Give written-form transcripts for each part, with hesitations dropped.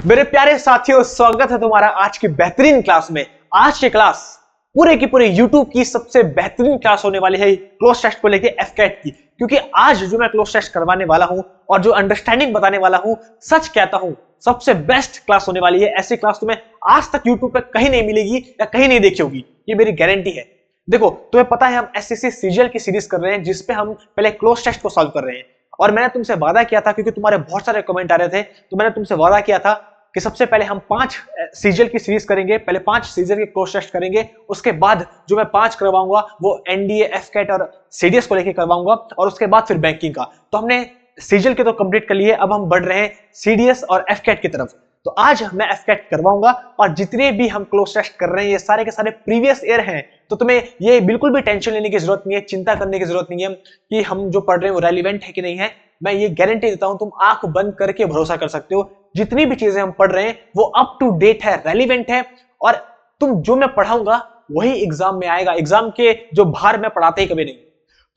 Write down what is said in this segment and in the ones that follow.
मेरे प्यारे साथियों, स्वागत है तुम्हारा आज की बेहतरीन क्लास में। आज की क्लास पूरे की पूरे YouTube की सबसे बेहतरीन क्लास होने वाली है क्लोज टेस्ट को लेके एफकेट की, क्योंकि आज जो मैं क्लोज टेस्ट करवाने वाला हूं और जो अंडरस्टैंडिंग बताने वाला हूं, सच कहता हूं सबसे बेस्ट क्लास होने वाली है। ऐसी क्लास तुम्हें आज तक YouTube पे कहीं नहीं मिलेगी या कहीं नहीं देखी होगी, ये मेरी गारंटी है। देखो, तुम्हें पता है हम एसएससी सीजीएल की सीरीज कर रहे हैं जिसपे हम पहले क्लोज टेस्ट को सॉल्व कर रहे हैं, और मैंने तुमसे वादा किया था, क्योंकि तुम्हारे बहुत सारे कमेंट आ रहे थे, तो मैंने तुमसे वादा किया था कि सबसे पहले हम 5 सीजीएल की सीरीज करेंगे। पहले 5 सीजीएल के क्लोज टेस्ट करेंगे, उसके बाद जो मैं 5 करवाऊंगा वो एनडीए, एफकेट और सीडीएस को लेके करवाऊंगा, और उसके बाद फिर बैंकिंग का। तो हमने सीजीएल के तो कंप्लीट कर लिए, अब हम बढ़ रहे हैं सीडीएस और एफकेट की तरफ। तो आज मैं एफकेट करवाऊंगा, और जितने भी हम क्लोज टेस्ट कर रहे हैं ये सारे के सारे प्रीवियस ईयर हैं। तो तुम्हें ये बिल्कुल भी टेंशन लेने की जरूरत नहीं है, चिंता करने की जरूरत नहीं है कि हम जो पढ़ रहे हैं वो रेलिवेंट है कि नहीं है। मैं ये गारंटी देता हूं, तुम आंख बंद करके भरोसा कर सकते हो, जितनी भी चीजें हम पढ़ रहे हैं वो अप टू डेट है, रेलिवेंट है, और तुम जो मैं पढ़ाऊंगा वही एग्जाम में आएगा। एग्जाम के जो बाहर मैं पढ़ाते ही कभी नहीं।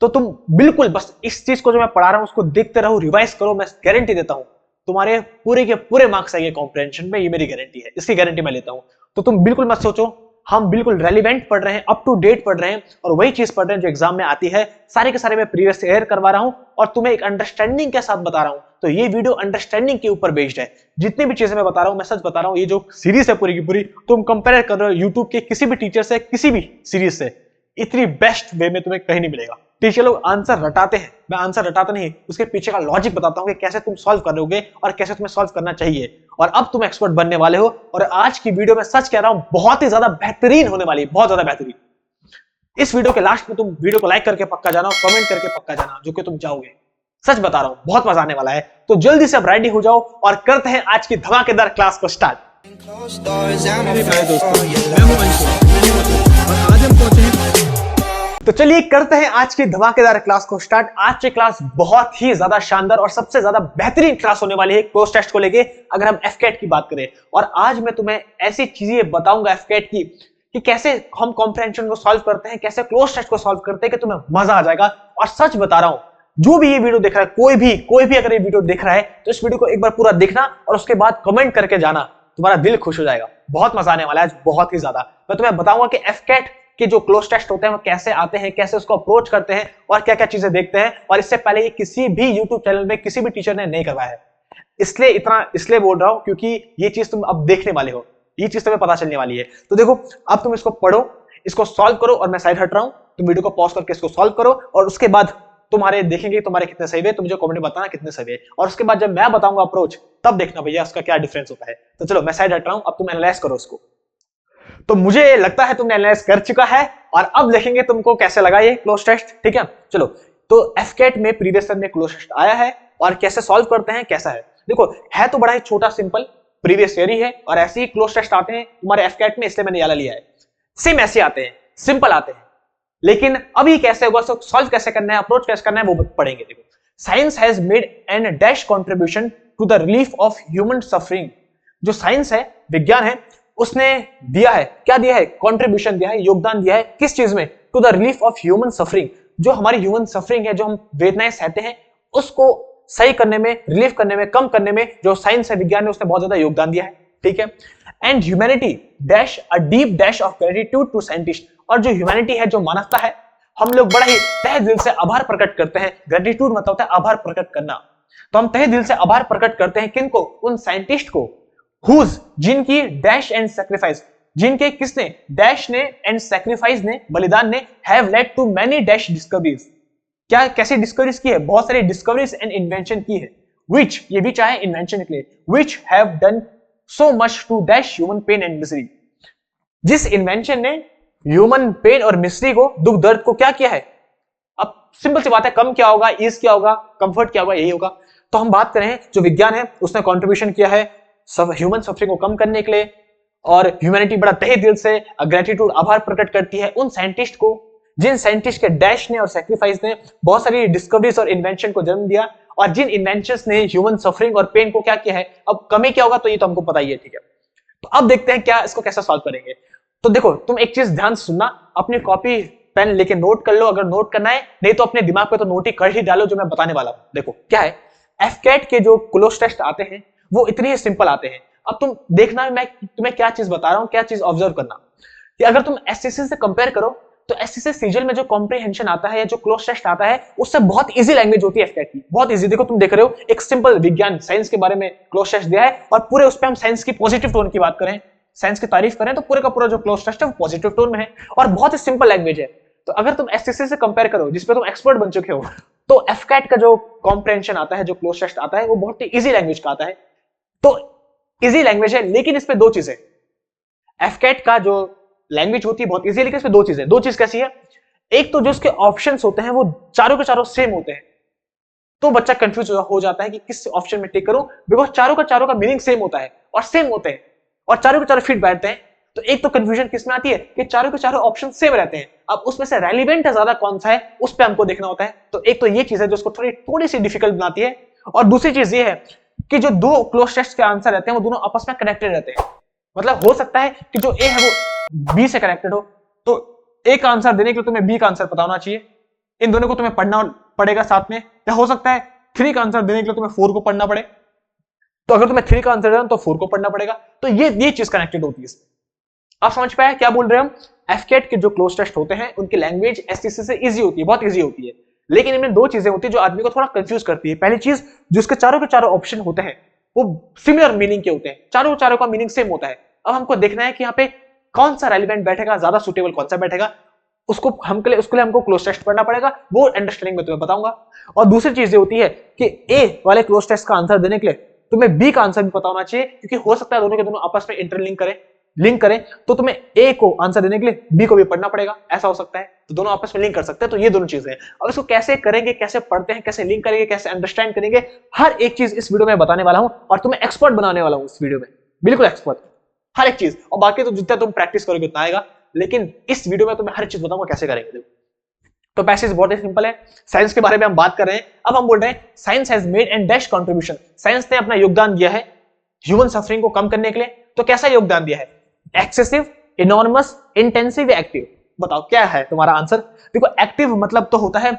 तो तुम बिल्कुल बस इस चीज को जो मैं पढ़ा रहा हूं उसको देखते रहो, रिवाइज करो। मैं गारंटी देता हूं तुम्हारे पूरे के पूरे मार्क्स आएंगे कॉम्प्रिहेंशन में, ये मेरी गारंटी है, इसकी गारंटी मैं लेता हूं। तो तुम बिल्कुल मत सोचो, हम बिल्कुल रेलिवेंट पढ़ रहे हैं, अप टू डेट पढ़ रहे हैं, और वही चीज पढ़ रहे हैं जो एग्जाम में आती है। सारे के सारे मैं प्रीवियस ईयर करवा रहा हूं और तुम्हें एक अंडरस्टैंडिंग के साथ बता रहा हूं। तो ये वीडियो अंडरस्टैंडिंग के ऊपर बेस्ड है। जितनी भी चीजें मैं बता रहा हूं, मैं सच बता रहा हूं, ये जो सीरीज है पूरी की पूरी, तुम कंपेयर कर रहे हो यूट्यूब के किसी भी टीचर से, किसी भी सीरीज से, इतनी बेस्ट वे में तुम्हें कहीं नहीं मिलेगा। टीचर लोग आंसर रटाते हैं, मैं आंसर रटाता नहीं, उसके पीछे का लॉजिक बताता हूं कि कैसे तुम सॉल्व करोगे और कैसे तुम्हें सॉल्व करना चाहिए। और अब तुम एक्सपर्ट बनने वाले हो, और आज की वीडियो में सच कह रहा हूं बहुत ही ज्यादा बेहतरीन होने वाली है, बहुत ज्यादा बेहतरीन। इस वीडियो के लास्ट में तुम वीडियो को लाइक करके पक्का जाना और कमेंट करके पक्का जाना, जो कि तुम चाहोगे। सच बता रहा हूं, बहुत मजा आने वाला है। तो जल्दी से अब रेडी हो जाओ और करते हैं आज की धमाकेदार क्लास को स्टार्ट। तो चलिए करते हैं आज की धमाकेदार क्लास को स्टार्ट। आज की क्लास बहुत ही ज्यादा शानदार और सबसे ज्यादा बेहतरीन क्लास होने वाली है क्लोज टेस्ट को लेके, अगर हम एफकेट की बात करें। और आज मैं तुम्हें ऐसी चीजें बताऊंगा एफकेट की कि कैसे हम कॉम्प्रिहेंशन को सॉल्व करते हैं, कैसे क्लोज टेस्ट को सॉल्व करते हैं, कि तुम्हें मजा आ जाएगा। और सच बता रहा हूं, जो भी ये वीडियो देख रहा है, कोई भी अगर ये वीडियो देख रहा है, तो इस वीडियो को एक बार पूरा देखना और उसके बाद कमेंट करके जाना, तुम्हारा दिल खुश हो जाएगा। बहुत मजा आने वाला है आज, बहुत ही ज्यादा। मैं तुम्हें बताऊंगा कि एफकेट कि जो क्लोज टेस्ट होते हैं वो कैसे आते हैं, कैसे उसको अप्रोच करते हैं, और क्या क्या चीजें देखते हैं। और इससे पहले ये किसी भी यूट्यूब चैनल में किसी भी टीचर ने नहीं करवाया है, इसलिए बोल रहा हूं क्योंकि ये चीज तुम अब देखने वाले हो, ये चीज तुम्हें पता चलने वाली है। तो देखो, अब तुम इसको पढ़ो, इसको सॉल्व करो, और मैं साइड हट रहा हूं, तुम वीडियो को पॉज करके इसको सॉल्व करो, और उसके बाद तुम्हारे देखेंगे तुम्हारे कितने सही है, तुम मुझे कमेंट में बताना कितने सही है, और उसके बाद जब मैं बताऊंगा अप्रोच, तब देखना भैया उसका क्या डिफरेंस होता है। तो चलो मैं साइड हट रहा हूं, अब तुम एनालाइज करो उसको। तो मुझे लगता है तुमने एनालाइज कर चुका है, और अब देखेंगे तुमको कैसे लगा ये क्लोज टेस्ट। ठीक है, चलो। तो एफकेट में प्रीवियस ईयर में क्लोज टेस्ट आया है, और कैसे सॉल्व करते हैं, कैसा है। देखो, है तो बड़ा ही छोटा सिंपल, प्रीवियस ईयर ही है, और ऐसे ही क्लोज टेस्ट आते हैं तुम्हारे एफकेट में, इसलिए मैंने याला लिया है। सेम ऐसे आते हैं, सिंपल आते हैं, लेकिन अभी कैसे होगा, सॉल्व कैसे करना है, अप्रोच कैसे करना है, वो पढ़ेंगे। देखो, science has made an dash contribution to the relief of human suffering. जो साइंस है, विज्ञान है, उसने दिया है, क्या दिया है, कंट्रीब्यूशन दिया है, योगदान दिया है, किस चीज में, to the relief of human suffering. जो हमारी ह्यूमन सफरिंग है, जो हम वेदनाएं सहते हैं, उसको सही करने में, रिलीफ करने में, कम करने में जो साइंस है, विज्ञान है, उसने बहुत ज्यादा योगदान दिया है। ठीक है, and humanity dash a deep dash of gratitude to scientist. और जो ह्यूमैनिटी है, जो मानवता है, हम लोग बड़ा ही तहे दिल से आभार प्रकट करते हैं। ग्रेटिट्यूड मतलब होता है आभार प्रकट करना, तो हम तहे दिल से आभार प्रकट करते हैं किनको, उन साइंटिस्ट को, हुज, जिनकी डैश एंड सैक्रिफाइस, जिनके किसने, डैश ने एंड सैक्रिफाइस ने, बलिदान ने, have led to many dash discoveries. क्या कैसी डिस्कवरीज की है, बहुत सारी डिस्कवरीज एंड इन्वेंशन की है, which, ये भी चाहे इन्वेंशन के लिए, which have done so much to dash human pain and misery। जिस इन्वेंशन ने ह्यूमन पेन और मिस्ट्री को, दुख दर्द को क्या किया है। अब सिंपल सी बात है, कम क्या होगा, ईज क्या होगा, कंफर्ट क्या होगा, यही होगा। तो हम बात करें, जो विज्ञान है उसने कंट्रीब्यूशन किया है ह्यूमन सफरिंग को कम करने के लिए, और ह्यूमैनिटी बड़ा तहे दिल से ग्रेटिट्यूड, आभार प्रकट करती है उन साइंटिस्ट को, जिन साइंटिस्ट के डैश ने और सैक्रिफाइस ने बहुत सारी डिस्कवरीज और इन्वेंशन को जन्म दिया, और जिन इन्वेंशंस ने ह्यूमन सफरिंग और पेन को क्या किया है। अब कमी क्या होगा, तो ये तो हमको पता ही है। ठीक है, तो अब देखते हैं क्या इसको कैसे सॉल्व करेंगे। तो देखो, तुम एक चीज ध्यान से सुनना, अपनी कॉपी पेन लेके नोट कर लो, अगर नोट करना है, नहीं तो अपने दिमाग पे तो नोट ही कर ही डालो जो मैं बताने वाला हूं। देखो क्या है, एफकेट के जो क्लोज टेस्ट आते हैं वो इतने ही सिंपल आते हैं, अब तुम देखना मैं तुम्हें क्या चीज बता रहा हूं, क्या चीज ऑब्जर्व करना कि अगर तुम एसएससी से कंपेयर करो तो एसएससी सीजीएल में जो कॉम्प्रिहेंशन आता है या जो क्लोज टेस्ट आता है उससे बहुत इजी लैंग्वेज होती है एफकेट की, बहुत इजी। देखो तुम देख रहे हो एक सिंपल विज्ञान साइंस के बारे में क्लोज टेस्ट दिया है और पूरे उस पर हम साइंस की पॉजिटिव टोन की बात करें, साइंस की तारीफ करें तो पूरे का पूरा जो क्लोज टेस्ट है वो पॉजिटिव टोन में है और बहुत ही सिंपल लैंग्वेज है। तो अगर तुम एसएससी से कंपेयर करो जिसपे तुम एक्सपर्ट बन चुके हो तो एफकेट का जो कॉम्प्रिहेंशन आता है, जो क्लोज टेस्ट आता है वो बहुत ही इजी लैंग्वेज का आता है। तो इजी लैंग्वेज है लेकिन इसपे दो चीजें, एफकेट का जो लैंग्वेज होती है बहुत इजी, लेकिन इसमें दो चीजें, दो चीज कैसी है, एक तो जो उसके ऑप्शंस होते हैं वो चारों के चारों सेम होते हैं, तो बच्चा कंफ्यूज हो जाता है कि किस ऑप्शन में टिक करूं, बिकॉज चारों का मीनिंग सेम होता है और सेम होते हैं और चारों के चारों फिट बैठते हैं। तो एक तो कंफ्यूजन किसमें आती है कि चारों के चारों ऑप्शन सेम रहते हैं, अब उसमें से रेलिवेंट ज्यादा कौन सा है उस पर हमको देखना होता है। तो एक तो ये चीज है जो उसको थोड़ी सी डिफिकल्ट बनाती है और दूसरी चीज ये है कि जो दो क्लोज टेस्ट के आंसर रहते हैं वो दोनों आपस में कनेक्टेड रहते हैं। मतलब हो सकता है कि जो ए है वो बी से कनेक्टेड हो, तो ए का आंसर देने के लिए तुम्हें बी का आंसर पता होना चाहिए, इन दोनों को तुम्हें पढ़ना पड़ेगा साथ में। या हो सकता है 3 का आंसर देने के लिए तुम्हें 4 को पढ़ना पड़े, तो अगर तुम्हें 3 का आंसर देना तो 4 को पढ़ना पड़ेगा। तो ये चीज कनेक्टेड होती है इसमें। आप समझ पाए क्या बोल रहे हैं हम? एफकेट के जो क्लोज टेस्ट होते हैं उनकी लैंग्वेज एसटीसी से इजी होती है, बहुत इजी होती है, लेकिन इनमें दो चीजें होती है जो आदमी को थोड़ा कंफ्यूज करती है। पहली चीज, जिसके चारों के चारों ऑप्शन होते हैं वो सिमिलर मीनिंग के होते हैं, चारों का मीनिंग सेम होता है। अब हमको देखना है कि यहाँ पे कौन सा रेलिवेंट बैठेगा, ज्यादा सुटेबल कौन सा बैठेगा, उसके लिए हमको क्लोज टेस्ट पढ़ना पड़ेगा, वो अंडरस्टैंडिंग में तुम्हें बताऊंगा। और दूसरी चीज ये होती है कि ए वाले क्लोज टेस्ट का आंसर देने के लिए तुम्हें बी का आंसर भी पता होना चाहिए, क्योंकि हो सकता है दोनों के दोनों आपस में इंटरलिंक लिंक करें, तो तुम्हें ए को आंसर देने के लिए बी को भी पढ़ना पड़ेगा, ऐसा हो सकता है, तो दोनों आपस में लिंक कर सकते हैं। तो ये दोनों चीजें हैं। अब इसको कैसे करेंगे, कैसे पढ़ते हैं, कैसे लिंक करेंगे, कैसे अंडरस्टैंड करेंगे, हर एक चीज इस वीडियो में बताने वाला हूं और तुम्हें एक्सपर्ट बनाने वाला हूं इस वीडियो में, बिल्कुल एक्सपर्ट, हर एक चीज। और बाकी तो जितना तुम प्रैक्टिस करोगे उतना आएगा, लेकिन इस वीडियो में तुम्हें हर चीज बताऊंगा कैसे करेंगे। तो पैसेज बहुत ही सिंपल है, साइंस के बारे में हम बात कर रहे हैं। अब हम बोल रहे हैं science has made and dash contribution, science ने अपना योगदान दिया है ह्यूमन सफरिंग को कम करने के लिए। तो कैसा योगदान दिया है? एक्सेसिव, इनॉर्मस, इंटेंसिव या एक्टिव? बताओ क्या है तुम्हारा आंसर। देखो एक्टिव मतलब तो होता है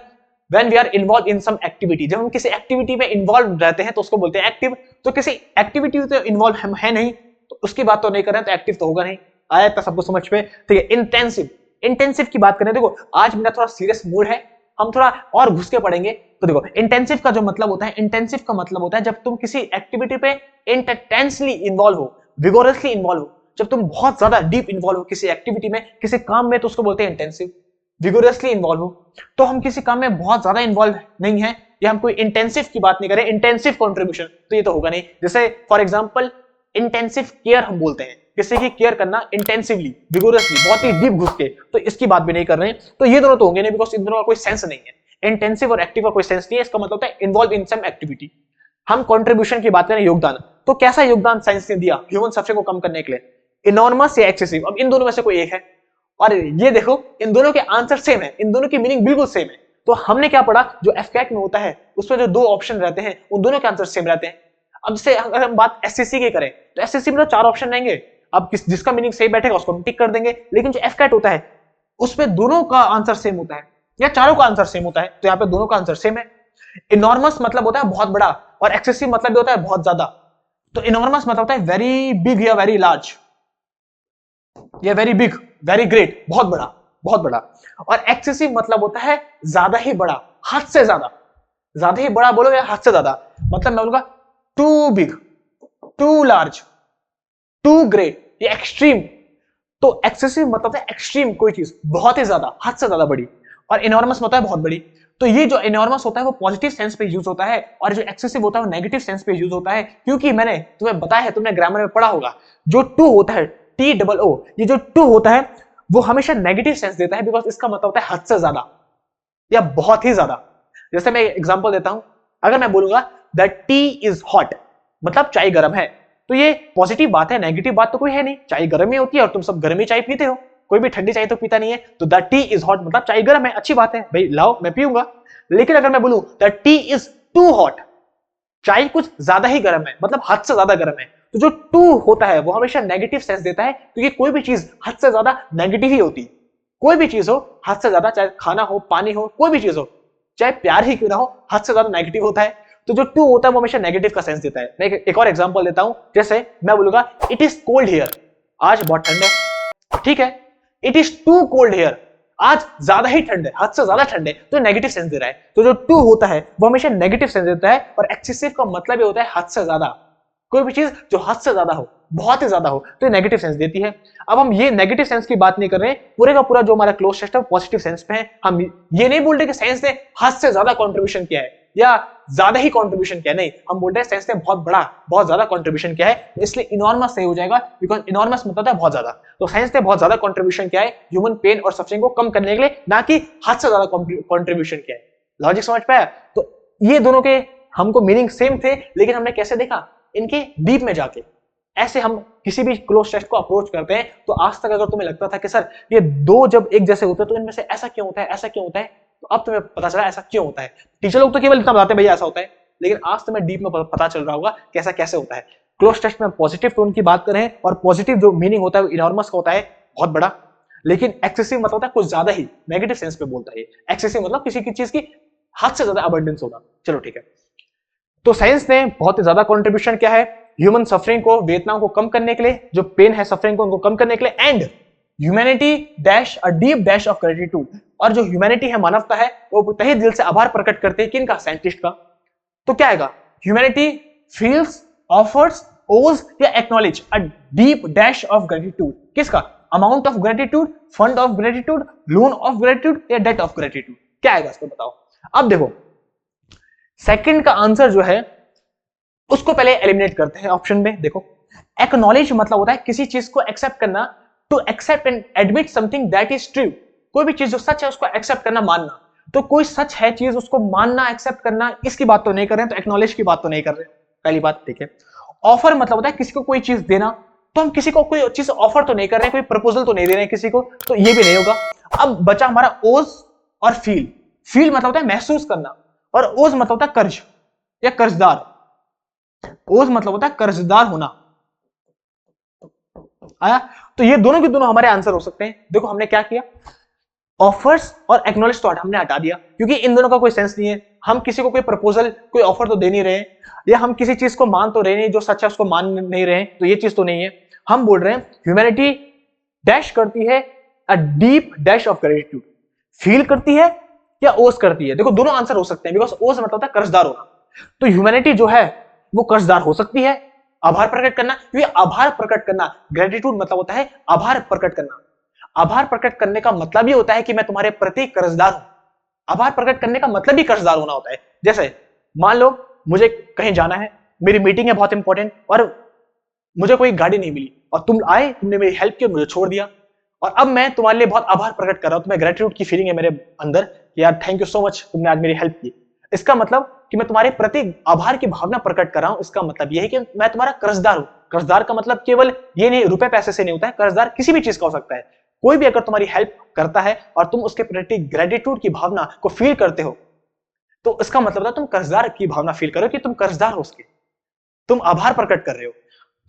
when we are involve in some activity, जब हम किसी एक्टिविटी में इन्वॉल्व रहते हैं तो उसको बोलते हैं एक्टिव। तो किसी एक्टिविटी में तो इन्वॉल्व हम है नहीं, तो उसकी बात तो नहीं कर रहे हैं, तो एक्टिव तो होगा नहीं। आया था सबको समझ पे? ठीक है। इंटेंसिव, इंटेंसिव की बात करें, देखो आज मेरा थोड़ा सीरियस मूड है, हम थोड़ा और घुस के पढ़ेंगे। तो देखो इंटेंसिव का जो मतलब होता है, इंटेंसिव का मतलब होता है जब तुम किसी एक्टिविटी पे इंटेंसली इन्वॉल्व हो, विगोरसली इन्वॉल्व हो, जब तुम बहुत ज्यादा डीप इन्वॉल्व हो किसी एक्टिविटी में, किसी काम में, तो उसको बोलते हैं इंटेंसिव। विगोरसली इन्वॉल्व हो, तो हम किसी काम में बहुत ज्यादा इन्वॉल्व नहीं है, या हम कोई इंटेंसिव की बात नहीं करें, इंटेंसिव कंट्रीब्यूशन, तो ये तो होगा नहीं। जैसे फॉर एग्जांपल इंटेंसिव केयर हम बोलते हैं, किसी की केयर करना इंटेंसिवली, विगोरसली, बहुत ही डीप घुस के, तो इसकी बात भी नहीं कर रहे हैं। तो ये दोनों तो होंगे नहीं, बिकॉज इन दोनों का कोई सेंस नहीं है। इंटेंसिव और एक्टिव का कोई सेंस नहीं है, इसका मतलब होता है इन्वॉल्व इन सम एक्टिविटी। हम कंट्रीब्यूशन की बात करें, योगदान, तो कैसा योगदान साइंस ने दिया ह्यूमन सफरिंग को कम करने के लिए? इनॉर्मस या एक्सेसिव? अब इन दोनों में से कोई एक है, और ये देखो इन दोनों के आंसर सेम है, इन दोनों की मीनिंग बिल्कुल सेम है। तो हमने क्या पढ़ा, जो एफकेट में होता है उसमें जो दो ऑप्शन रहते हैं उन दोनों के आंसर सेम रहते हैं। अब से अगर हम बात एसएससी की करें तो एसएससी में तो 4 ऑप्शन रहेंगे, अब जिसका मीनिंग सही बैठेगा उसको हम टिक कर देंगे। लेकिन जो एफकेट होता है उसमें दोनों का आंसर सेम होता है या चारों का आंसर सेम होता है, तो यहाँ पे दोनों का आंसर सेम है। इनॉर्मस मतलब होता है बहुत बड़ा, और एक्सेसिव मतलब भी होता है बहुत ज्यादा। तो इनॉर्मस मतलब होता है वेरी बिग या वेरी लार्ज, या वेरी बिग, वेरी ग्रेट, बहुत बड़ा, बहुत बड़ा। और एक्सेसिव मतलब होता है ज्यादा ही बड़ा, हद से ज्यादा, ज्यादा ही बड़ा बोलो या हद से ज्यादा, मतलब मैं बोलूंगा too big, too large, too great, या एक्सट्रीम। तो एक्सेसिव मतलब है एक्सट्रीम, कोई चीज बहुत ही ज्यादा, हद से ज्यादा बड़ी, और इनॉर्मस होता है बहुत बड़ी। तो ये जो इनॉर्मस होता है वो पॉजिटिव सेंस पे यूज होता है, और जो एक्सेसिव होता है वो नेगेटिव सेंस पे यूज होता है। क्योंकि मैंने तुम्हें बताया है, तुमने ग्रामर में पढ़ा होगा, जो टू होता है, TOO, ये जो टू होता है वो हमेशा नेगेटिव सेंस देता है, बिकॉज इसका मतलब होता है हद से ज्यादा या बहुत ही ज्यादा। जैसे मैं एग्जांपल देता हूं, अगर मैं बोलूंगा द टी इज हॉट, मतलब चाय गर्म है, तो ये पॉजिटिव बात है, नेगेटिव बात तो कोई है नहीं, चाय गर्म ही होती है और तुम सब गर्म ही चाय पीते हो, कोई भी ठंडी चाय तो पीता नहीं है। तो द टी इज हॉट मतलब चाय गर्म है, अच्छी बात है भाई, लाओ मैं पीऊंगा। लेकिन अगर मैं बोलूं the tea is too hot, चाय कुछ ज्यादा ही गर्म है, मतलब हद से ज्यादा गर्म है, तो जो टू होता है वो हमेशा नेगेटिव सेंस देता है, क्योंकि कोई भी चीज हद से ज्यादा नेगेटिव ही होती है। कोई भी चीज हो हद से ज्यादा, चाहे खाना हो, पानी हो, कोई भी चीज हो, चाहे प्यार ही क्यों ना हो, हद से ज्यादा नेगेटिव होता है। तो जो टू होता है वो हमेशा नेगेटिव का सेंस देता है। मैं एक और एग्जांपल देता हूं, जैसे मैं बोलूंगा इट इज कोल्ड हियर, आज बहुत ठंड है, ठीक है। It is too cold here, आज ज्यादा ही ठंड है, हद से ज्यादा ठंड है, तो नेगेटिव सेंस दे रहा है। तो जो टू होता है वो हमेशा नेगेटिव सेंस देता है, और एक्सेसिव का मतलब ये होता है हद से ज्यादा। कोई भी चीज जो हद से ज्यादा हो, बहुत ही ज्यादा हो, तो ये नेगेटिव सेंस देती है। अब हम ये नेगेटिव सेंस की बात नहीं कर रहे हैं, पूरे का पूरा जो हमारा क्लोज टेस्ट है पॉजिटिव सेंस पे है। हम ये नहीं बोल रहे कि साइंस ने हद से ज्यादा कंट्रीब्यूशन किया है या ज्यादा ही कंट्रीब्यूशन किया है, नहीं, हम बोल रहे हैं साइंस ने बहुत बड़ा, बहुत ज्यादा कंट्रीब्यूशन किया है, इसलिए इनॉर्मस सही हो जाएगा, बिकॉज इनॉर्मस मतलब है बहुत ज्यादा। तो साइंस ने बहुत ज्यादा कंट्रीब्यूशन किया है ह्यूमन पेन और सफरिंग को कम करने के लिए, ना कि हद से ज्यादा कंट्रीब्यूशन किया है। लॉजिक समझ पाया? तो ये दोनों के हमको मीनिंग सेम थे, लेकिन हमने कैसे देखा? इनके डीप में जाके। ऐसे हम किसी भी क्लोज टेस्ट को अप्रोच करते हैं, तो आज तक अगर तुम्हें लगता था कि सर ये दो जब एक जैसे होते हैं तो इनमें से ऐसा क्यों होता है, ऐसा क्यों होता है, तो अब तुम्हें पता चला ऐसा क्यों होता है। टीचर लोग तो केवल इतना बताते हैं भैया ऐसा होता है, लेकिन आज तुम्हें डीप में पता चल रहा होगा कि ऐसा कैसे होता है। क्लोज टेस्ट में पॉजिटिव टोन की बात करें, और पॉजिटिव जो मीनिंग होता है इनॉर्मस का होता है, बहुत बड़ा, लेकिन एक्सेसिव मतलब होता है कुछ ज्यादा ही, नेगेटिव सेंस पे बोलता है। एक्सेसिव मतलब किसी की चीज की हद से ज्यादा अबंडेंस होगा। चलो ठीक है, तो साइंस ने बहुत ही ज्यादा कंट्रीब्यूशन किया है ह्यूमन सफरिंग को, वेदनाओं को कम करने के लिए, जो पेन है सफरिंग को उनको कम करने के लिए, and humanity dash a deep dash of gratitude. और जो ह्यूमैनिटी है, मानवता है, वो तहे दिल से आभार प्रकट करते हैं, किनका? साइंटिस्ट का। तो क्या आएगा? ह्यूमैनिटी फील्स, ऑफर्स, ओज या acknowledge a deep dash of gratitude. किसका? Amount of gratitude, fund of gratitude, loan of gratitude या डेट ऑफ ग्रेटिट्यूड। क्या आएगा इसको बताओ। अब देखो सेकंड का आंसर जो है उसको पहले एलिमिनेट करते हैं ऑप्शन में। देखो, एक्नॉलेज मतलब होता है किसी चीज को एक्सेप्ट करना, to accept and admit something that is true. कोई भी चीज जो सच है उसको एक्सेप्ट करना, मानना। तो कोई सच है चीज, उसको मानना, एक्सेप्ट करना, इसकी बात तो नहीं कर रहे हैं, तो एक्नॉलेज की बात तो नहीं कर रहे, पहली बात, ठीक है। ऑफर मतलब होता है किसी को कोई चीज देना, तो हम किसी को कोई चीज ऑफर तो नहीं कर रहे हैं, कोई प्रपोजल तो नहीं दे रहे हैं किसी को, तो ये भी नहीं होगा। अब बचा हमारा ओज और फील। फील मतलब होता है महसूस करना, और ओज मतलब होता है कर्ज या कर्जदार। ओज मतलब होता है कर्जदार होना। आया? तो ये दोनों के दोनों हमारे आंसर हो सकते हैं। देखो हमने क्या किया, ऑफर्स और एक्नॉलेज तो हमने हटा दिया, क्योंकि इन दोनों का कोई सेंस नहीं है। हम किसी को कोई प्रपोजल, कोई ऑफर तो दे नहीं रहे, या हम किसी चीज को मान तो रहे नहीं, जो सच है उसको मान नहीं रहे, तो ये चीज तो नहीं है। हम बोल रहे हैं ह्यूमैनिटी डैश करती है अ deep dash of gratitude. Feel करती है या ओज करती है? देखो दोनों आंसर हो सकते हैं, बिकॉज ओज मतलब होता है कर्जदार होना। तो ह्यूमैनिटी जो है वो कर्जदार हो सकती है, आभार प्रकट करना, क्योंकि आभार प्रकट करना, ग्रेटिट्यूड मतलब होता है आभार प्रकट करना। आभार प्रकट करने का मतलब ये होता है कि मैं तुम्हारे प्रति कर्जदार हूं। आभार प्रकट करने का मतलब ही कर्जदार होना होता है। जैसे मान लो मुझे कहीं जाना है, मेरी मीटिंग है बहुत इंपॉर्टेंट, और मुझे कोई गाड़ी नहीं मिली, और तुम आए, तुमने मेरी हेल्प की, मुझे छोड़ दिया, और अब मैं तुम्हारे लिए बहुत आभार प्रकट कर रहा हूं। तुम्हें ग्रेटिट्यूड की फीलिंग है मेरे अंदर, यार थैंक यू सो मच, तुमने आज मेरी हेल्प की। इसका मतलब कि मैं तुम्हारे प्रति आभार की भावना प्रकट कर रहा हूं। इसका मतलब यह है कि मैं तुम्हारा कर्जदार हूं। कर्जदार का मतलब केवल ये नहीं, रुपए पैसे से नहीं होता है, कर्जदार किसी भी चीज का हो सकता है। कोई भी अगर तुम्हारी हेल्प करता है और तुम उसके प्रति ग्रेटिट्यूड की भावना को फील करते हो, तो इसका मतलब है तुम कर्जदार की भावना फील करो, कि तुम कर्जदार हो उसके, तुम आभार प्रकट कर रहे हो।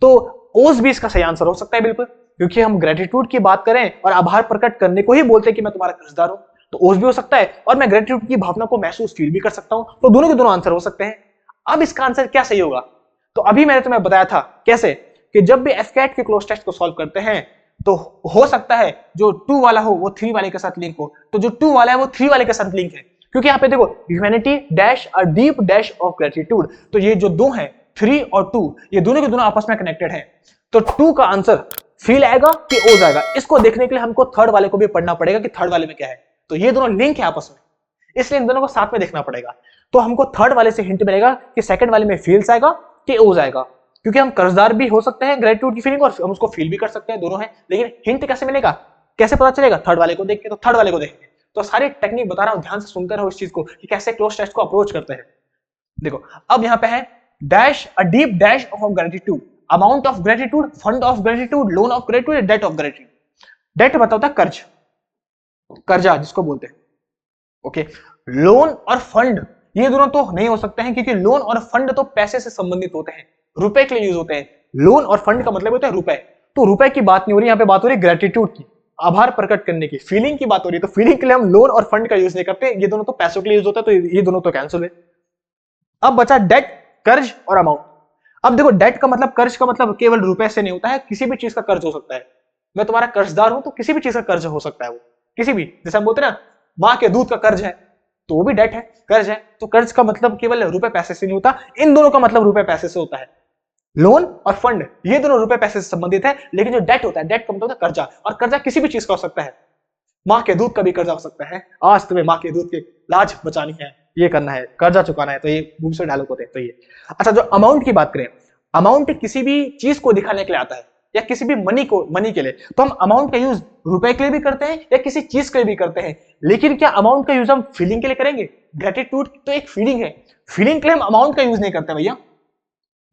तो ओज भी इसका सही आंसर हो सकता है, बिल्कुल, क्योंकि हम ग्रेटिट्यूड की बात करें और आभार प्रकट करने को ही बोलते हैं कि मैं तुम्हारा कर्जदार हूं, तो ओज भी हो सकता है, और मैं ग्रेटिट्यूड की भावना को महसूस फील भी कर सकता हूं। तो दोनों के दोनों आंसर हो सकते हैं। अब इसका आंसर क्या सही होगा? तो अभी मैंने तुम्हें बताया था कैसे, कि जब भी एफकैट के क्लोज टेस्ट को सॉल्व करते हैं, तो हो सकता है जो 2 वाला हो वो 3 वाले के साथ लिंक हो, तो जो 2 वाला है वो 3 वाले के साथ लिंक है, क्योंकि यहाँ पे देखो humanity dash a deep dash of gratitude, तो ये जो दो हैं 3 और 2, ये दोनों के दोनों आपस में कनेक्टेड हैं। तो 2 का आंसर फील आएगा कि ओज आएगा। इसको देखने के लिए हमको थर्ड वाले को भी पढ़ना पड़ेगा कि थर्ड वाले में क्या है। तो ये दोनों लिंक है आपस में, इसलिए इन दोनों को साथ में देखना पड़ेगा। तो हमको थर्ड वाले से हिंट मिलेगा कि सेकंड वाले में फील्स आएगा कि ओज आएगा, क्योंकि हम कर्जदार भी हो सकते हैं ग्रेटिट्यूड की फीलिंग, और हम उसको फील भी कर सकते हैं, दोनों हैं। लेकिन हिंट कैसे मिलेगा, कैसे पता चलेगा? थर्ड वाले को देख के। तो थर्ड वाले को देखेंगे। तो सारी टेक्निक बता रहा हूं, ध्यान से सुनते रहो इस चीज को कि कैसे क्लोज टेस्ट को अप्रोच करते हैं। देखो अब यहां पे है dash a deep dash of gratitude, amount of gratitude, fund of gratitude, loan of gratitude, debt of gratitude. Debt मतलब होता है कर्ज, कर्जा जिसको बोलते हैं, ओके। लोन और फंड ये दोनों तो नहीं हो सकते हैं, क्योंकि लोन और फंड तो पैसे से संबंधित होते हैं, रुपए के लिए यूज होते हैं। लोन और फंड का मतलब होता है रुपए, तो रुपए की बात नहीं हो रही, यहां पे बात हो रही है ग्रेटिट्यूड की, आभार प्रकट करने की, फीलिंग की बात हो रही है। तो फीलिंग के लिए हम लोन और फंड का यूज नहीं करते, ये दोनों तो पैसों के लिए यूज होता है, तो ये दोनों तो कैंसिल है। अब बचा डेट, कर्ज और अमाउंट। अब देखो डेट का मतलब, कर्ज का मतलब केवल रुपए से नहीं होता है, किसी भी चीज का कर्ज हो सकता है। मैं तुम्हारा कर्जदार हूं तो किसी भी चीज का कर्ज हो सकता है, वो किसी भी, जैसे हम बोलते हैं ना माँ के दूध का कर्ज है, तो वो भी डेट है, कर्ज है। तो कर्ज का मतलब केवल रुपए पैसे से नहीं होता, इन दोनों का मतलब रुपए पैसे से होता है। लोन और फंड ये दोनों रुपए पैसे से संबंधित है, लेकिन जो डेट होता है, डेट का मतलब होता है कर्जा, और कर्जा किसी भी चीज का हो सकता है। माँ के दूध का भी कर्जा हो सकता है, आज तुम्हें माँ के दूध की लाज बचानी है, ये करना है, कर्जा चुकाना है, तो ये मुंह से डायलॉग होते हैं। तो ये अच्छा, जो अमाउंट की बात करें, अमाउंट किसी भी चीज को दिखाने के लिए आता है, या किसी भी मनी के लिए, तो हम अमाउंट का यूज रुपए के लिए भी करते हैं या किसी चीज के लिए भी करते हैं। लेकिन क्या अमाउंट का यूज हम फीलिंग के लिए करेंगे? ग्रेटिट्यूड तो एक फीलिंग है, फीलिंग के लिए हम अमाउंट का यूज नहीं करते भैया।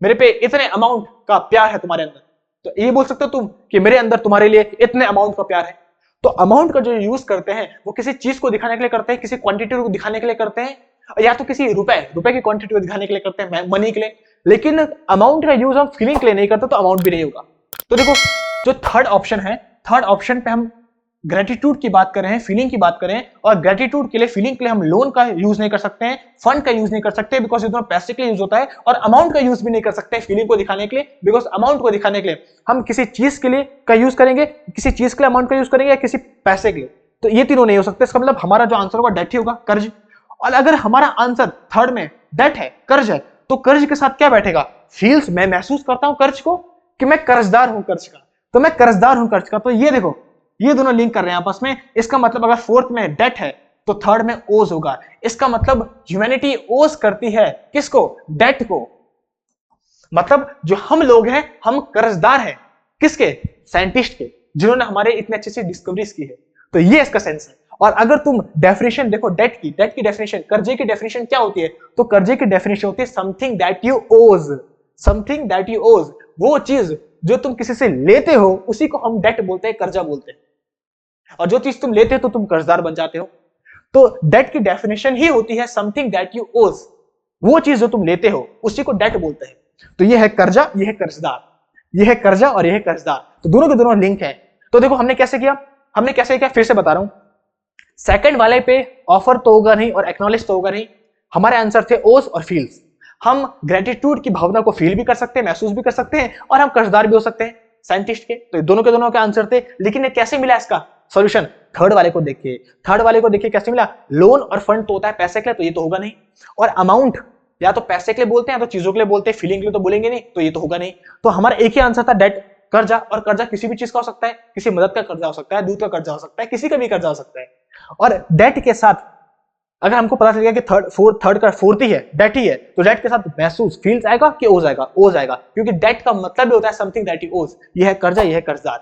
मेरे पे इतने अमाउंट का प्यार है तुम्हारे अंदर, तो ये बोल सकते हो तुम कि मेरे अंदर तुम्हारे लिए इतने अमाउंट का प्यार है। तो अमाउंट का जो यूज करते हैं वो किसी चीज को दिखाने के लिए करते हैं, किसी क्वांटिटी को दिखाने के लिए करते हैं, या तो किसी रुपए की क्वांटिटी को दिखाने के लिए करते हैं, मनी के लिए। लेकिन अमाउंट का यूज हम फीलिंग के लिए नहीं करते, तो अमाउंट भी नहीं होगा। तो देखो जो थर्ड ऑप्शन है, थर्ड ऑप्शन पे हम ग्रेटिट्यूड की बात कर रहे हैं, फीलिंग की बात करें, और ग्रेटिट्यूड के लिए, फीलिंग के लिए हम लोन का यूज नहीं कर सकते हैं, फंड का यूज नहीं कर सकते बिकॉज ये दोनों पैसे के लिए यूज होता है, और अमाउंट का यूज भी नहीं कर सकते फीलिंग को दिखाने के लिए, बिकॉज अमाउंट को दिखाने के लिए हम किसी चीज के लिए का यूज करेंगे, किसी चीज के लिए अमाउंट का यूज करेंगे, या किसी पैसे के लिए। तो ये तीनों नहीं हो सकते, इसका मतलब हमारा जो आंसर होगा डेट ही होगा, कर्ज। और अगर हमारा आंसर थर्ड में डेट है, कर्ज है, तो कर्ज के साथ क्या बैठेगा? फील्स, मैं महसूस करता हूं कर्ज को, कि मैं कर्जदार हूं कर्ज का, तो मैं कर्जदार हूं कर्ज का। तो ये देखो ये दोनों लिंक कर रहे हैं आपस में। इसका मतलब अगर फोर्थ में डेट है तो थर्ड में ओज होगा। इसका मतलब ह्यूमैनिटी ओज करती है किसको? डेट को। मतलब जो हम लोग हैं हम कर्जदार हैं किसके? साइंटिस्ट के, जिन्होंने हमारे इतने अच्छे से डिस्कवरीज की है। तो ये इसका सेंस है। और अगर तुम डेफिनेशन देखो डेट की डेफिनेशन, कर्जे की डेफिनेशन क्या होती है? तो कर्जे की डेफिनेशन होती है समथिंग दैट यू ओज, समथिंग दैट यू ओज। वो चीज जो तुम किसी से लेते हो उसी को हम डेट बोलते हैं, कर्जा बोलते हैं। और जो चीज तुम लेते हो तो तुम कर्जदार बन जाते हो। तो डेट की डेफिनेशन ही होती है समथिंग दैट यू ओज, वो चीज जो तुम लेते हो उसी को डेट बोलते हैं। तो ये है कर्जा, ये है कर्जदार, ये है कर्जा और ये है कर्जदार। तो दोनों के दोनों लिंक है। तो देखो हमने कैसे किया, फिर से बता रहा हूं। सेकंड वाले पे ऑफर तो होगा नहीं और एक्नॉलेज तो होगा नहीं, हमारे आंसर थे ओज और फील्स। हम ग्रेटिट्यूड की भावना को फील भी कर सकते हैं, महसूस भी कर सकते हैं, और हम कर्जदार भी हो सकते हैं साइंटिस्ट के। तो दोनों के दोनों के आंसर थे। लेकिन ये कैसे मिला इसका सॉल्यूशन? थर्ड वाले को देखिए, कैसे मिला? लोन और फंड तो होता है पैसे के लिए, तो ये तो होगा नहीं। और अमाउंट या तो पैसे के लिए बोलते हैं या तो चीजों के लिए बोलते हैं, फीलिंग के लिए तो बोलेंगे नहीं, तो ये तो होगा नहीं। तो हमारा एक ही आंसर था डेट, कर्जा। और कर्जा किसी भी चीज का हो सकता है, किसी मदद का कर्जा हो सकता है, दूध का कर्जा हो सकता है, किसी का भी कर्जा हो सकता है। और डेट के साथ अगर हमको पता चल गया कि थर्ड का फोर्थ ही है, डेट ही है, तो डेट के साथ महसूस फील्स आएगा कि ओज आएगा? ओज आएगा, क्योंकि डेट का मतलब भी होता है समथिंग दैट यू ओज। ये है कर्जा, ये है कर्जदार।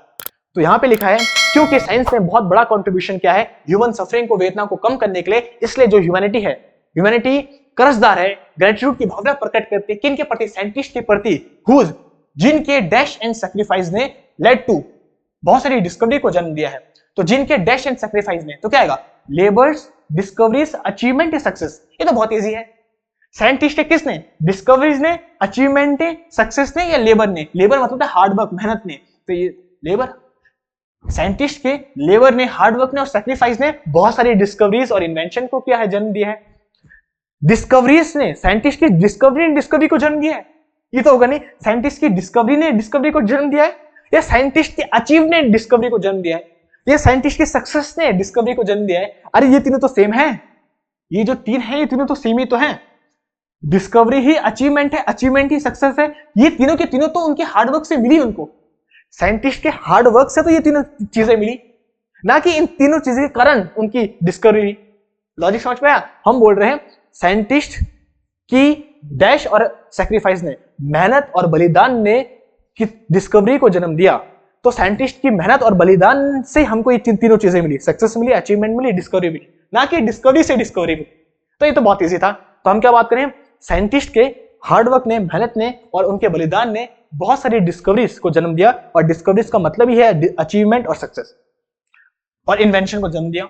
तो यहां पे लिखा है क्योंकि साइंस ने बहुत बड़ा कंट्रीब्यूशन किया है ह्यूमन सफरिंग को, वेदना को कम करने के लिए, इसलिए जो ह्यूमैनिटी है, ह्यूमैनिटी कर्जदार है, ग्रेटिट्यूड की भावना प्रकट करती है किनके प्रति? साइंटिस्ट के प्रति, हुज, जिनके डैश एंड सैक्रिफाइस ने लेड टू, बहुत सारी डिस्कवरी को जन्म दिया है। तो जिनके डैश एंड सैक्रिफाइस ने, तो क्या आएगा? Labours, discoveries, achievement, success. ये तो बहुत इजी है। साइंटिस्ट है किसने? डिस्कवरीज ने, अचीवमेंट ने, सक्सेस ने, या लेबर ने? लेबर मतलब हार्ड वर्क, मेहनत ने। तो ये लेबर, साइंटिस्ट के, लेबर ने, हार्डवर्क ने और सैक्रिफाइस ने बहुत सारी डिस्कवरीज और इन्वेंशन को किया है, जन्म दिया है। डिस्कवरीज ने, साइंटिस्ट की डिस्कवरी ने डिस्कवरी को जन्म दिया है, ये तो होगा नहीं। साइंटिस्ट की डिस्कवरी ने डिस्कवरी को जन्म दिया है, या साइंटिस्ट के अचीव ने डिस्कवरी को जन्म दिया है, या साइंटिस्ट की सक्सेस ने डिस्कवरी को जन्म दिया है? अरे ये तीनों तो सेम है, ये जो तीन है ये तीनों तो सेम ही तो है। डिस्कवरी ही अचीवमेंट है, अचीवमेंट ही सक्सेस है। ये तीनों के तीनों तो उनके हार्डवर्क से मिली उनको, साइंटिस्ट के हार्ड वर्क से तो ये तीनों चीजें मिली, ना कि इन तीनों चीजों के कारण उनकी डिस्कवरी। लॉजिक समझ में आया? हम बोल रहे हैं साइंटिस्ट की डैश और सैक्रिफाइस ने, मेहनत और बलिदान ने डिस्कवरी को जन्म दिया। तो साइंटिस्ट की मेहनत और बलिदान से हमको ये तीनों चीजें मिली, सक्सेस मिली, अचीवमेंट मिली, डिस्कवरी मिली, ना कि डिस्कवरी से डिस्कवरी मिली। तो ये तो बहुत ईजी था। तो हम क्या बात करें? साइंटिस्ट के हार्डवर्क ने, मेहनत ने और उनके बलिदान ने बहुत सारी डिस्कवरीज को जन्म दिया, और डिस्कवरीज का मतलब ही है अचीवमेंट और सक्सेस, और इन्वेंशन को जन्म दिया।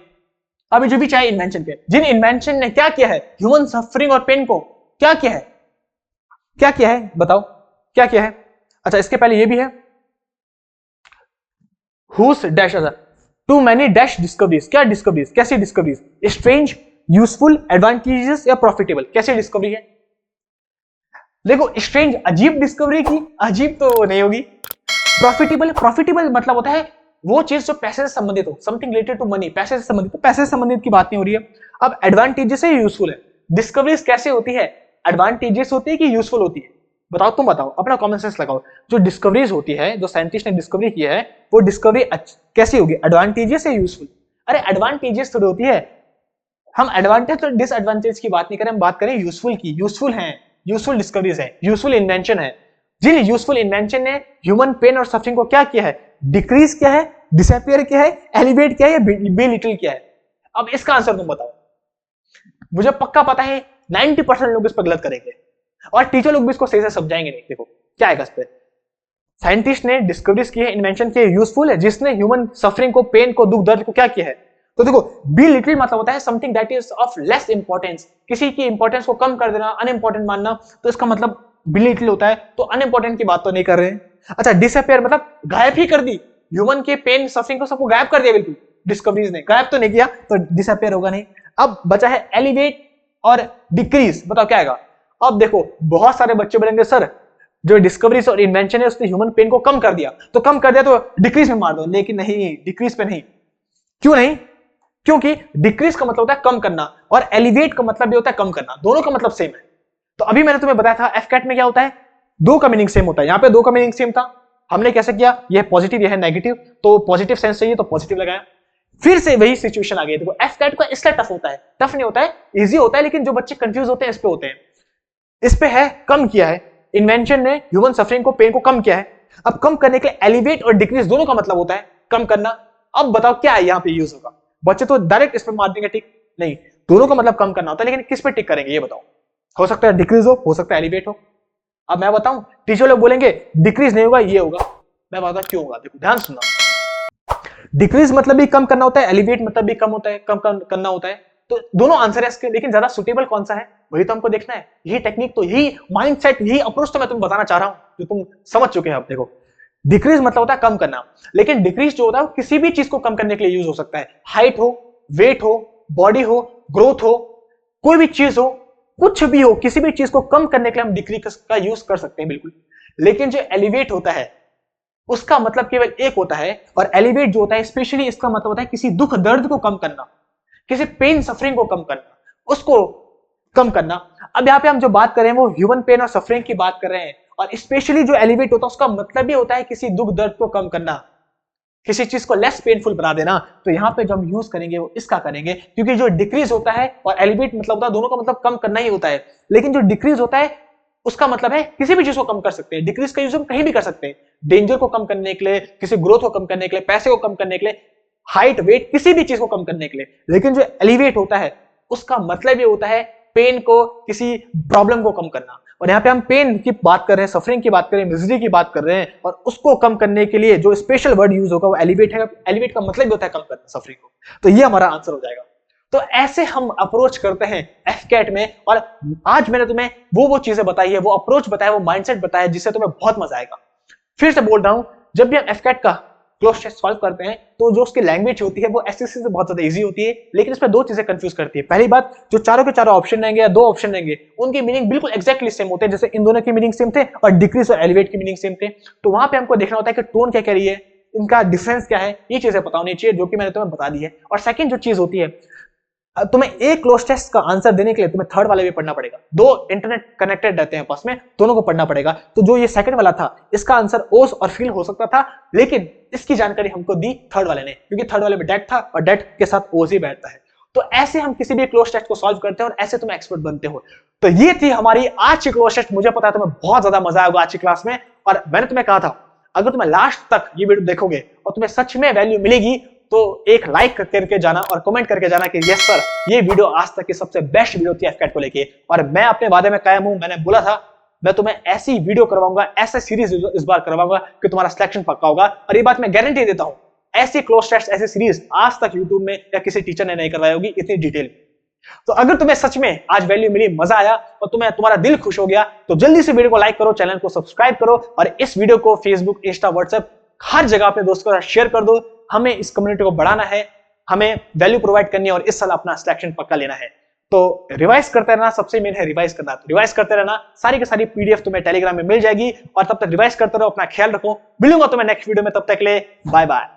अभी जो भी चाहे इन्वेंशन के, जिन इन्वेंशन ने क्या किया है? ह्यूमन सफरिंग और पेन को क्या किया है? क्या किया है बताओ, क्या किया है? अच्छा इसके पहले ये भी है, whose dash to many dash discoveries. क्या डिस्कवरीज? कैसी डिस्कवरीज? स्ट्रेंज, यूजफुल, एडवांटेजेस या प्रॉफिटेबल? कैसी डिस्कवरी है? देखो स्ट्रेंज, अजीब डिस्कवरी की, अजीब तो नहीं होगी। प्रॉफिटेबल, प्रॉफिटेबल मतलब होता है वो चीज जो पैसे से संबंधित हो, समथिंग रिलेटेड टू मनी, पैसे से संबंधित, तो पैसे से संबंधित की बात नहीं हो रही है। अब एडवांटेजेस है, यूजफुल है। डिस्कवरीज कैसे होती है, एडवांटेजेस होती है कि यूजफुल होती है? बताओ, तुम बताओ, अपना कॉमन सेंस लगाओ। जो डिस्कवरीज होती है, जो साइंटिस्ट ने डिस्कवरी की है, वो डिस्कवरी कैसी होगी, एडवांटेजेस या यूजफुल? अरे एडवांटेजेस थोड़ी होती है। हम एडवांटेज और डिसएडवांटेज की बात नहीं करें, हम बात करें यूजफुल की। यूजफुल है, यूजफुल डिस्कवरीज है, यूजफुल इन्वेंशन है। जिन यूजफुल इन्वेंशन ने ह्यूमन पेन और सफरिंग को क्या किया है, डिक्रीज किया है, डिसअपियर किया है, एलिवेट किया है या बी लिटिल किया है? अब इसका आंसर तुम बताओ। मुझे पक्का पता है 90% लोग इस पर गलत करेंगे और टीचर लोग भी इसको सही से समझाएंगे नहीं। देखो क्या है इस पे, साइंटिस्ट ने डिस्कवरीज की है, इन्वेंशन की है, यूजफुल है, जिसने ह्यूमन सफरिंग को, पेन को, दुख दर्द को क्या किया है। तो देखो बी लिटिल मतलब होता है something that is of less importance, किसी की इंपॉर्टेंस को कम कर देना, अनइंपॉर्टेंट मानना, तो इसका मतलब बी लिटिल होता है। तो अनइंपॉर्टेंट की बात तो नहीं कर रहे हैं। अच्छा, डिसअपियर मतलब गायब ही कर दी, ह्यूमन के पेन सफरिंग को सबको गायब कर दिया बिल्कुल, डिस्कवरीज ने गायब तो नहीं किया, तो डिसअपियर होगा नहीं। अब बचा है एलिवेट और डिक्रीज, बताओ क्या आएगा। अब देखो बहुत सारे बच्चे बोलेंगे सर जो डिस्कवरीज और इन्वेंशन है उसने ह्यूमन पेन को कम कर दिया, तो कम कर दिया तो डिक्रीज में मार दो, लेकिन नहीं, डिक्रीज पे नहीं। क्यों नहीं? क्योंकि डिक्रीज का मतलब होता है कम करना और एलिवेट का मतलब भी होता है कम करना, दोनों का मतलब सेम है। तो अभी मैंने तुम्हें बताया था एफकैट में क्या होता है, दो का मीनिंग सेम होता है। यहां पे दो का मीनिंग सेम था, हमने कैसे किया, यह पॉजिटिव यह है नेगेटिव, तो पॉजिटिव सेंस चाहिए तो पॉजिटिव लगाया। फिर से वही सिचुएशन आ गई। देखो एफकैट का इसलिए टफ होता है, टफ नहीं होता है, इजी होता है, लेकिन जो बच्चे कंफ्यूज होते हैं इस पे होते हैं। इस पे है कम किया है, इन्वेंशन ने ह्यूमन सफरिंग को, पेन को कम किया है। अब कम करने के लिए एलिवेट और डिक्रीज दोनों का मतलब होता है कम करना। अब बताओ क्या है यहां पे यूज होगा, बच्चे तो डायरेक्ट इस पे मार देंगे टिक, नहीं, दोनों का मतलब कम करना होता है, लेकिन किस पे टिक करेंगे ये बताओ। हो सकता है डिक्रीज हो सकता है एलिवेट हो। अब मैं बताऊं, टीचर लोग बोलेंगे डिक्रीज नहीं होगा, ये होगा। मैं बताऊं क्यों होगा, देखो ध्यान सुनना। डिक्रीज मतलब भी कम करना होता है, एलिवेट मतलब भी कम होता है, कम करना होता है। तो दोनों आंसर है इसके, लेकिन ज्यादा सुटेबल कौन सा है वही तो हमको देखना है। यही टेक्निक, तो यही माइंडसेट, यही अप्रोच तो मैं तुम्हें बताना चाह रहा हूं, जो तुम समझ चुके हैं। अब देखो डिक्रीज मतलब होता है कम करना, लेकिन डिक्रीज जो होता है किसी भी चीज को कम करने के लिए यूज हो सकता है। हाइट हो, वेट हो, बॉडी हो, ग्रोथ हो, कोई भी चीज हो, कुछ भी हो, किसी भी चीज को कम करने के लिए हम डिक्रीज का यूज कर सकते हैं बिल्कुल। लेकिन जो एलिवेट होता है उसका मतलब केवल एक होता है, और एलिवेट जो होता है स्पेशली इसका मतलब होता है किसी दुख दर्द को कम करना, किसी पेन सफरिंग को कम करना, उसको कम करना। अब यहां पे हम जो बात कर रहे हैं वो ह्यूमन पेन और सफरिंग की बात कर रहे हैं, और स्पेशली जो एलिवेट होता है उसका मतलब ही होता है किसी दुख दर्द को कम करना, किसी चीज को लेस पेनफुल बना देना। तो यहां पे जो हम यूज करेंगे वो इसका करेंगे, क्योंकि जो डिक्रीज होता है और एलिवेट मतलब होता है दोनों का मतलब कम करना ही होता है, लेकिन जो डिक्रीज होता है उसका मतलब है किसी भी चीज को कम कर सकते हैं। डिक्रीज का यूज हम कहीं भी कर सकते हैं, डेंजर को कम करने के लिए, किसी ग्रोथ को कम करने के लिए, पैसे को कम करने के लिए, हाइट वेट, किसी भी चीज को कम करने के लिए। लेकिन जो एलिवेट होता है उसका मतलब ये होता है पेन को, किसी प्रॉब्लम को कम करना। और यहाँ पे हम पेन की बात कर रहे हैं, सफरिंग की बात कर रहे हैं, मिजरी की बात कर रहे हैं, और उसको कम करने के लिए जो स्पेशल वर्ड यूज होगा वो एलिवेट है। एलिवेट का मतलब भी होता है कम करना सफरिंग को। तो ये हमारा आंसर हो जाएगा। तो ऐसे हम अप्रोच करते हैं एफकैट में, और आज मैंने तुम्हें वो चीजें बताई है, वो अप्रोच बताया, वो माइंडसेट बताया, जिससे तुम्हें बहुत मजा आएगा। फिर से बोल रहा हूं, जब भी हम एफकैट का क्लोज टेस्ट सॉल्व करते हैं तो जो उसकी लैंग्वेज होती है वो एसएससी से बहुत ज्यादा इजी होती है, लेकिन इसमें दो चीजें कंफ्यूज करती है। पहली बात, जो चारों के चारों ऑप्शन रहेंगे या दो ऑप्शन रहेंगे उनके मीनिंग बिल्कुल एक्जैक्टली सेम होते हैं, जैसे इन दोनों के मीनिंग सेम थे और डिक्रीज और एलिवेट के मीनिंग सेम थे। तो वहां पे हमको देखना होता है कि टोन क्या कह रही है, इनका डिफरेंस क्या है, ये चीजें पता होनी चाहिए, जो कि मैंने तुम्हें बता दी है। और सेकंड जो चीज होती है, तुम्हें एक क्लोज टेस्ट का आंसर देने के लिए तुम्हें थर्ड वाले भी पढ़ना पड़ेगा। दो इंटरनेट कनेक्टेड रहते हैं आपस में, दोनों को पढ़ना पड़ेगा। तो जो ये सेकंड वाला था इसका आंसर ओस और फील हो सकता था, लेकिन इसकी जानकारी हमको दी थर्ड वाले ने, क्योंकि थर्ड वाले में डेट था और डेट के साथ ओस ही बैठता है। तो ऐसे हम किसी भी क्लोज टेस्ट को सॉल्व करते हैं और ऐसे तुम एक्सपर्ट बनते हो। तो ये थी हमारी आज की क्लोज टेस्ट। मुझे पता है तुम्हें बहुत ज्यादा मजा आएगा आज की क्लास में, और मैंने तुम्हें कहा था अगर तुम्हें लास्ट तक ये वीडियो देखोगे और तुम्हें सच में वैल्यू मिलेगी तो एक लाइक करके जाना और कमेंट करके जाना कि यस सर, ये वीडियो आज तक की सबसे बेस्ट वीडियो थी एफकैट को लेके। और मैं अपने वादे में कायम हूं, मैंने बोला था मैं तुम्हें ऐसी वीडियो करवाऊंगा, ऐसे सीरीज इस बार करवाऊंगा कि तुम्हारा सिलेक्शन पक्का होगा। और ये बात मैं गारंटी देता हूं, ऐसी क्लोज टेस्ट, ऐसी सीरीज आज तक यूट्यूब में या किसी टीचर ने नहीं करवाई होगी इतनी डिटेल में। तो अगर तुम्हें सच में आज वैल्यू मिली, मजा आया और तुम्हारा दिल खुश हो गया, तो जल्दी से वीडियो को लाइक करो, चैनल को सब्सक्राइब करो, और इस वीडियो को फेसबुक, इंस्टा, व्हाट्सएप हर जगह अपने दोस्तों के साथ शेयर कर दो। हमें इस कम्युनिटी को बढ़ाना है, हमें वैल्यू प्रोवाइड करनी है और इस साल अपना सिलेक्शन पक्का लेना है। तो रिवाइज करते रहना, सबसे मेन है रिवाइज करना। तो रिवाइज करते रहना, सारी की सारी पीडीएफ तुम्हें टेलीग्राम में मिल जाएगी। और तब तक रिवाइज करते रहो, अपना ख्याल रखो। मिलूंगा तुम्हें नेक्स्ट वीडियो में, तब तक के लिए बाय बाय।